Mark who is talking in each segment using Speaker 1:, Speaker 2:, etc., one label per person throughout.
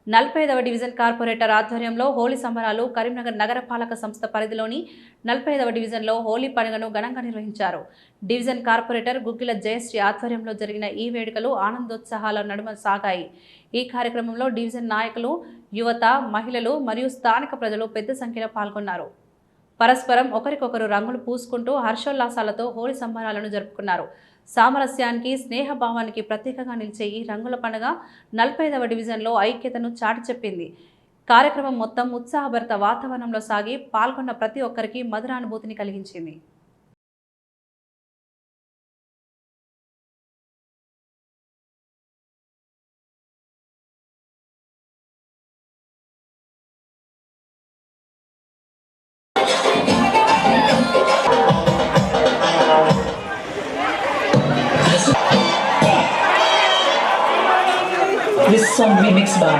Speaker 1: 45వ division corporator ఆధ్వర్యంలో హోలీ సంబరాలు కరీంనగర్ నగరపాలక సంస్థ పరిధిలోని 45వ డివిజన్లో హోలీ పండుగను ఘనంగా నిర్వహించారు. డివిజన్ కార్పొరేటర్ గుగ్గిల జయశ్రీ ఆధ్వర్యంలో జరిగిన ఈ వేడుకలు ఆనందోత్సాహాల నడుమ సాగాయి. ఈ కార్యక్రమంలో డివిజన్ నాయకులు, యువత, మహిళలు మరియు స్థానిక ప్రజలు పెద్ద సంఖ్యలో పాల్గొన్నారు. పరస్పరం ఒకరికొకరు రంగులు పూసుకుంటూ హర్షోల్లాసాలతో హోలీ సంబరాలను జరుపుకున్నారు. సామరస్యానికి, స్నేహభావానికి ప్రతీకగా నిలిచే ఈ రంగుల పండుగ 45వ డివిజన్లో ఐక్యతను చాటి చెప్పింది. కార్యక్రమం మొత్తం ఉత్సాహభరిత వాతావరణంలో సాగి పాల్గొన్న ప్రతి ఒక్కరికి మధురానుభూతిని కలిగించింది.
Speaker 2: This song remixed by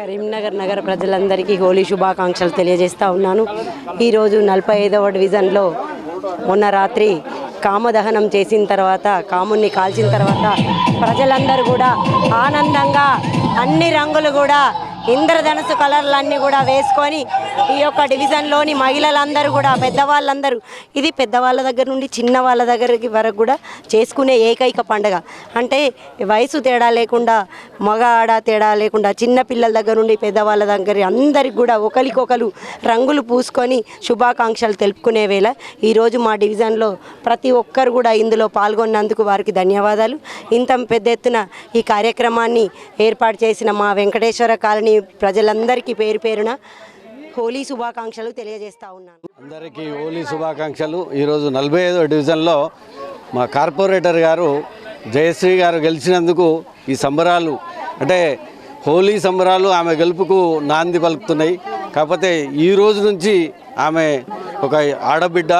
Speaker 3: Karimnagar నగర ప్రజలందరికీ హోలీ శుభాకాంక్షలు తెలియజేస్తూ ఉన్నాను. ఈరోజు 45వ డివిజన్లో మొన్న రాత్రి కామదహనం చేసిన తర్వాత, కాముని కాల్చిన తర్వాత ప్రజలందరూ కూడా ఆనందంగా అన్ని రంగులు కూడా ఇంద్రధనుసు కలర్లన్నీ కూడా వేసుకొని ఈ యొక్క డివిజన్లోని మహిళలందరూ కూడా, పెద్దవాళ్ళందరూ, ఇది పెద్దవాళ్ళ దగ్గర నుండి చిన్న వాళ్ళ దగ్గరికి వరకు కూడా చేసుకునే ఏకైక పండుగ. అంటే వయసు తేడా లేకుండా, మగ ఆడ తేడా లేకుండా, చిన్న పిల్లల దగ్గర నుండి పెద్దవాళ్ళ దగ్గర అందరికి కూడా ఒకరికొకరు రంగులు పూసుకొని శుభాకాంక్షలు తెలుపుకునే వేళ ఈరోజు మా డివిజన్లో ప్రతి ఒక్కరు కూడా ఇందులో పాల్గొన్నందుకు వారికి ధన్యవాదాలు. ఇంత పెద్ద ఎత్తున ఈ కార్యక్రమాన్ని ఏర్పాటు చేసిన మా వెంకటేశ్వర కాలనీ ప్రజలందరికీ పేరు పేరున హోలీ శుభాకాంక్షలు తెలియజేస్తా ఉన్నాను.
Speaker 4: అందరికీ హోలీ శుభాకాంక్షలు. ఈరోజు 45వ డివిజన్లో మా కార్పొరేటర్ గారు జయశ్రీ గారు గెలిచినందుకు ఈ సంబరాలు, అంటే హోలీ సంబరాలు ఆమె గెలుపుకు నాంది పలుకుతున్నాయి. కాకపోతే ఈ రోజు నుంచి ఆమె ఒక ఆడబిడ్డ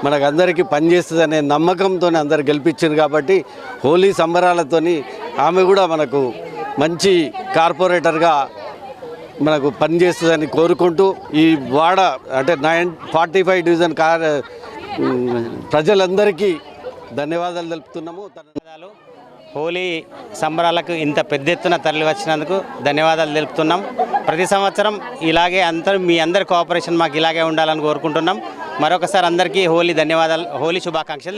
Speaker 4: మనకు అందరికీ పనిచేస్తుందనే నమ్మకంతో అందరు గెలిపించారు. కాబట్టి హోలీ సంబరాలతోని ఆమె కూడా మనకు మంచి కార్పొరేటర్గా మనకు పనిచేస్తుందని కోరుకుంటూ ఈ వాడ అంటే 45 డివిజన్ ప్రజలందరికీ ధన్యవాదాలు తెలుపుతున్నాము.
Speaker 5: హోలీ సంబరాలకు ఇంత పెద్ద ఎత్తున తరలి వచ్చినందుకు ధన్యవాదాలు తెలుపుతున్నాం. ప్రతి సంవత్సరం ఇలాగే మీ అందరి కోఆపరేషన్ మాకు ఇలాగే ఉండాలని కోరుకుంటున్నాం. మరొకసారి అందరికీ హోలీ ధన్యవాదాలు, హోలీ శుభాకాంక్షలు.